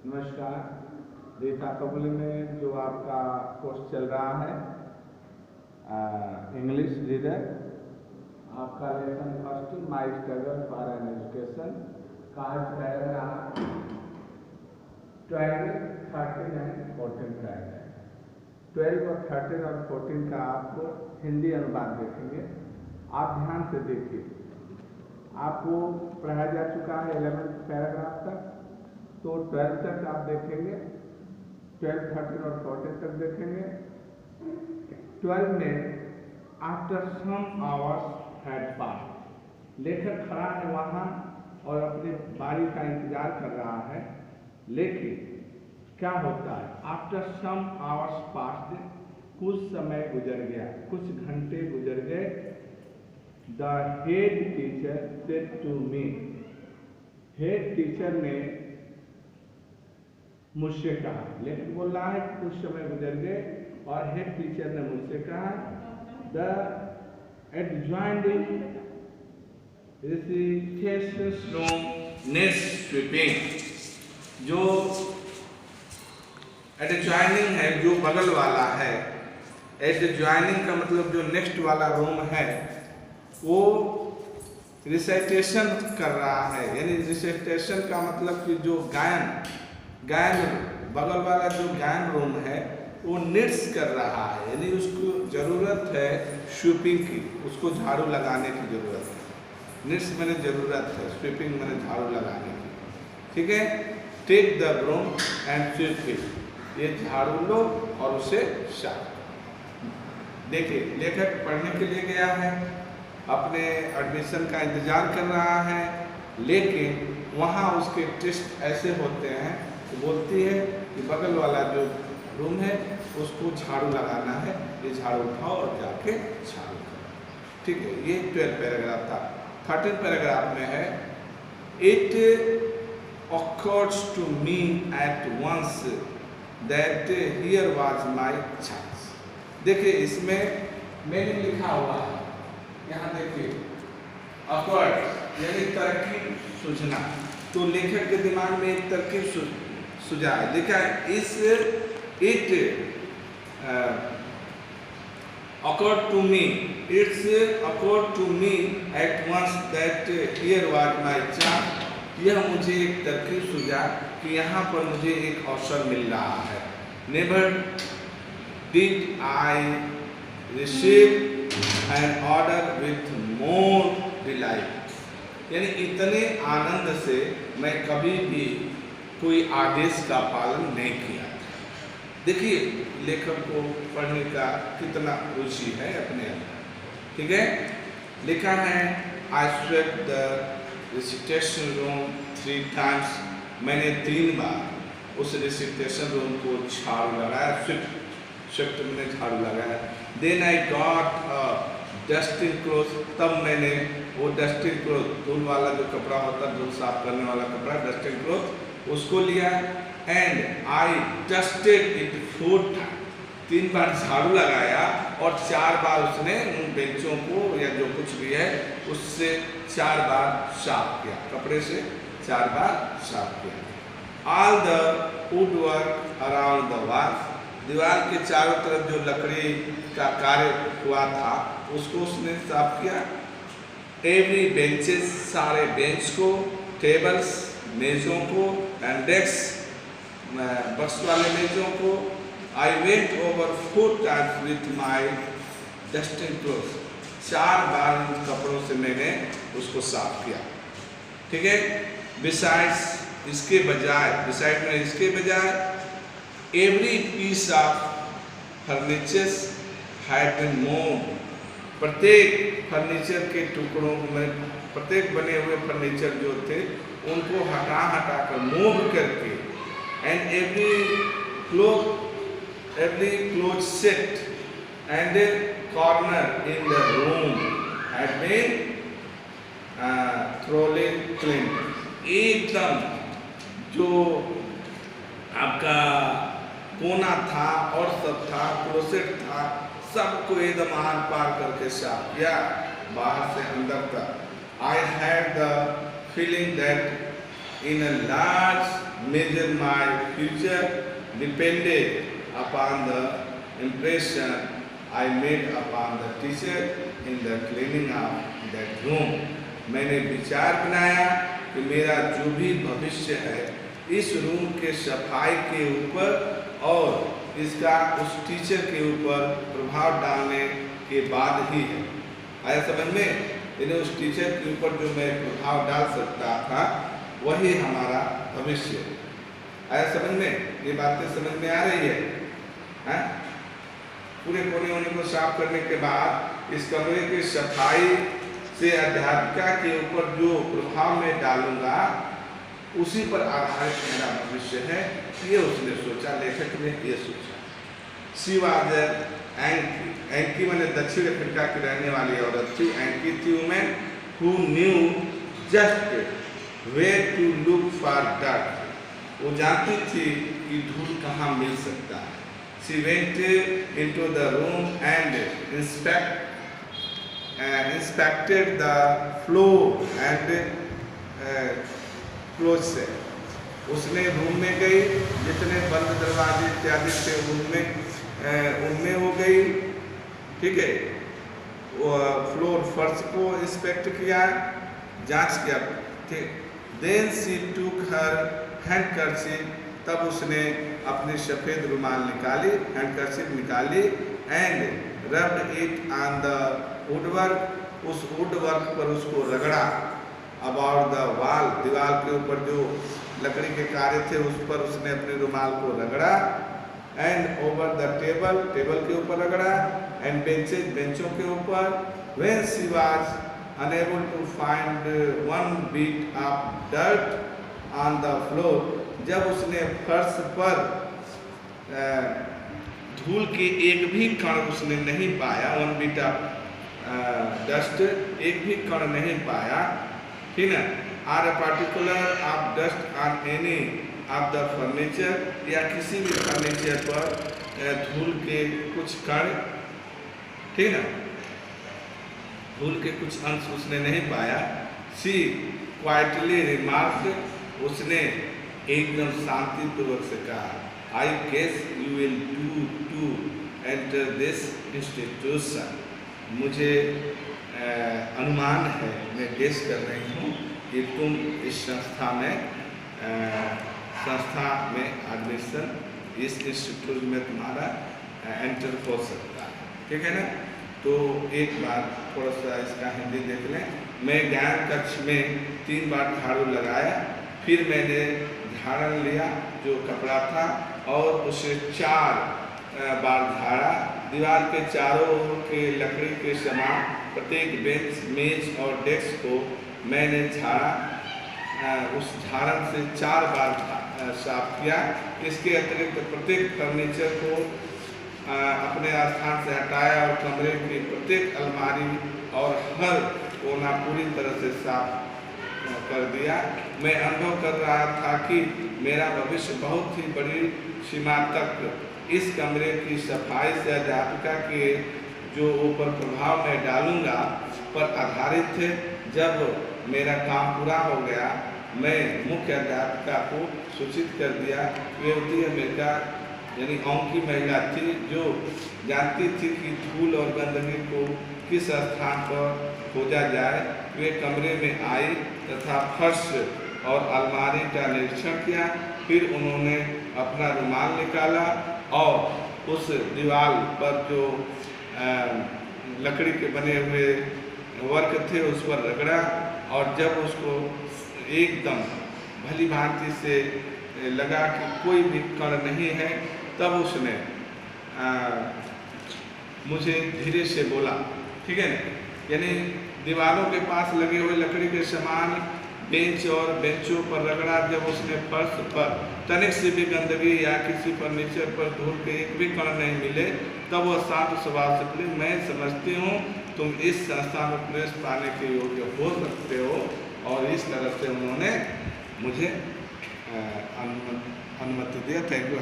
नमस्कार। डेटा कबूली में जो आपका कोर्स चल रहा है इंग्लिश रीडर, आपका lesson first my struggle for an education का पैराग्राफ 12, 13 एंड 14 का है। 12 और 13 और 14 का आपको हिंदी अनुवाद देखेंगे। आप ध्यान से देखिए, आपको पढ़ाया जा चुका है 11th पैराग्राफ तक, तो 12 तक आप देखेंगे, 12, 13 और 14 तक देखेंगे। 12 में आफ्टर सम आवर्स हैड पास, लेखक खड़ा है वहाँ और अपने बारी का इंतजार कर रहा है, लेकिन क्या होता है, आफ्टर सम आवर्स पास, कुछ समय गुजर गया, कुछ घंटे गुजर गए। The head teacher said to me, head teacher ने मुझसे कहा, लेकिन बोल रहा है कुछ समय गुजर गए और हेड टीचर ने मुझसे कहा, the adjoining recitation room needs sweeping, जो एडजॉइनिंग है, जो बगल वाला है, एडजॉइनिंग का मतलब जो नेक्स्ट वाला रूम है, वो रिसाइटेशन कर रहा है। यानी रिसाइटेशन का मतलब कि जो गायन बगल वाला जो गायन रूम है वो नीड्स कर रहा है, यानी उसको ज़रूरत है स्वीपिंग की, उसको झाड़ू लगाने की ज़रूरत है। नीड्स मैंने ज़रूरत है, स्वीपिंग मैंने झाड़ू लगाने की, ठीक है। Take the broom and sweep it, ये झाड़ू लो और उसे साफ। देखिए, लेखक पढ़ने के लिए गया है, अपने एडमिशन का इंतज़ार कर रहा है, लेकिन वहाँ उसके टेस्ट ऐसे होते हैं तो बोलती है कि बगल वाला जो रूम है उसको झाड़ू लगाना है, ये झाड़ू उठाओ और जाके झाड़ू करो, ठीक है। ये 12 पैराग्राफ था। 13 पैराग्राफ में है, it occurs to me at once that here was my chance। देखिए, इसमें मैंने लिखा हुआ है, यहाँ देखिए, occurs यानी तरकीब सूझना, तो लेखक के दिमाग में एक तरकीब सुझा है। देखा इस it occurred to me, it's occurred to me at once that here was my chance। यह मुझे एक तरकीब सुझा कि यहाँ पर मुझे एक अवसर मिल रहा है। Never did I receive an order with more delight, यानी इतने आनंद से मैं कभी भी कोई आदेश का पालन नहीं किया। देखिए, लेखक को पढ़ने का कितना रुचि है अपने अंदर, ठीक है। लिखा है, आई swept the recitation room 3 times, मैंने 3 बार उस रिसिटेशन रूम को झाड़ू लगाया, स्वेप्ट मैंने झाड़ू लगाया। Then I got dusting cloth, तब मैंने वो डस्टिंग क्लोथ, धूल वाला जो कपड़ा होता है, धूल साफ करने वाला कपड़ा, डस्टिंग क्लोथ, उसको लिया। And I dusted it 4 times, 3 बार झाड़ू लगाया और 4 बार उसने उन बेंचों को या जो कुछ भी है उससे 4 बार साफ किया, कपड़े से 4 बार साफ किया। All the wood work around the wall, दीवार के चारों तरफ जो लकड़ी का कार्य हुआ था उसको उसने साफ किया। एवरी बेंचेस, सारे बेंच को, टेबल्स, मेज़ों को, एंड डेस्क, बक्स वाले मेज़ों को। I went over 4 times with my dusting cloth, 4 बार इन कपड़ों से मैंने उसको साफ किया, ठीक है। बिसाइड्स, इसके बजाय, बिसाइड में इसके बजाय, every piece of furnitures had been moved, प्रत्येक फर्नीचर के टुकड़ों में, प्रत्येक बने हुए फर्नीचर जो थे उनको हटा कर, मूव करके, and every cloth set and corner in the room had been thoroughly clean, एकदम जो आपका कोना था और सब था, क्लोसेट था, सबको एकदम आर पार करके साफ किया, बाहर से अंदर तक। I had the feeling that in a large measure my future depended upon the impression I made upon the teacher in the cleaning of that room. मैंने विचार बनाया कि मेरा जो भी भविष्य है इस रूम के सफाई के ऊपर और इसका उस टीचर के ऊपर प्रभाव डालने के बाद ही है। आया समझ में? यानी उस टीचर के ऊपर जो मैं प्रभाव डाल सकता था वही हमारा भविष्य। आया समझ में? ये बातें समझ में आ रही है? पूरे कोने होने को साफ करने के बाद इस कमरे की सफाई से अध्यापिका के ऊपर जो प्रभाव मैं डालूंगा उसी पर आधारित मेरा भविष्य है, ये उसने सोचा, लेखक ने ये सोचा। शी वाज एंकी, एंकी मैंने दक्षिण अफ्रीका की रहने वाली औरत थी। एंकी थी women who knew just where to look for dust. वो जानती थी कि धूल कहाँ मिल सकता है। She went into the room and inspected the floor and closet. उसने रूम में गई, जितने बंद दरवाजे इत्यादि थे उनमें वो गई, ठीक है। वो फ्लोर फर्श को इंस्पेक्ट किया, जांच किया, ठीक। Then she took her handkerchief, तब उसने अपनी सफ़ेद रुमाल निकाली, हैंडकरशिप निकाली, and rubbed it on the woodwork, उस वुडवर्क पर उसको रगड़ा। अबाउट द वॉल, दीवार के ऊपर जो लकड़ी के कार्य थे उस पर उसने अपने रुमाल को रगड़ा। And over the table, table के ऊपर रगड़ा। एंड बेंचेज, बेंचों के ऊपर। When she was unable to find one bit of dirt on the floor, जब उसने फर्श पर धूल के एक भी कण उसने नहीं पाया, वन बीट ऑफ डस्ट, एक भी कण नहीं पाया, ठीक है। Or a particular of dust on any of the furniture, या किसी भी फर्नीचर पर धूल के कुछ कण, ठीक है, धूल के कुछ अंश उसने नहीं पाया। शी क्वाइटली रिमार्क्ड, उसने एकदम शांतिपूर्वक से कहा, I guess you will do to enter this institution. मुझे अनुमान है, मैं गेस कर रही हूँ कि तुम इस संस्था में एडमिशन, इस इंस्टीट्यूट में तुम्हारा एंटर हो सकता है, ठीक है ना। तो एक बार थोड़ा सा इसका हिंदी देख लें। मैं ज्ञान कक्ष में 3 बार झाड़ू लगाया, फिर मैंने झाड़न लिया जो कपड़ा था और उसे 4 बार झाड़ा। दीवार के चारों ओर के लकड़ी के समान प्रत्येक बेंच, मेज और डेस्क को मैंने झाड़ा। उस झाड़न से 4 बार साफ किया। इसके अतिरिक्त प्रत्येक फर्नीचर को अपने स्थान से हटाया और कमरे की प्रत्येक अलमारी और हर कोना पूरी तरह से साफ कर दिया। मैं अनुभव कर रहा था कि मेरा भविष्य बहुत ही बड़ी सीमा तक इस कमरे की सफाई से अध्यापिका के जो ऊपर प्रभाव मैं डालूंगा पर आधारित थे। जब मेरा काम पूरा हो गया, मैं मुख्य अध्यापिका को सूचित कर दिया। वे होती अमेरिका यानी ओम की महिला थी जो जानती थी कि धूल और गंदगी को किस स्थान पर खोजा जाए। वे कमरे में आई तथा फर्श और अलमारी का निरीक्षण किया। फिर उन्होंने अपना रुमाल निकाला और उस दीवार पर जो लकड़ी के बने हुए वर्क थे उस पर रगड़ा और जब उसको एकदम भली भांति से लगा कि कोई भी कण नहीं है, तब उसने मुझे धीरे से बोला, ठीक है ना। यानी दीवारों के पास लगे हुए लकड़ी के सामान बेंच और बेंचों पर रगड़ा। जब उसने फर्श पर तनिक से भी गंदगी या किसी फर्नीचर पर धूल के एक भी कण नहीं मिले, तब वह शांत स्वभाव से बोली, मैं समझती हूँ तुम इस संस्था में प्रवेश पाने के योग्य हो सकते हो। और इस तरह से उन्होंने मुझे अनुमति दिया। Thank you.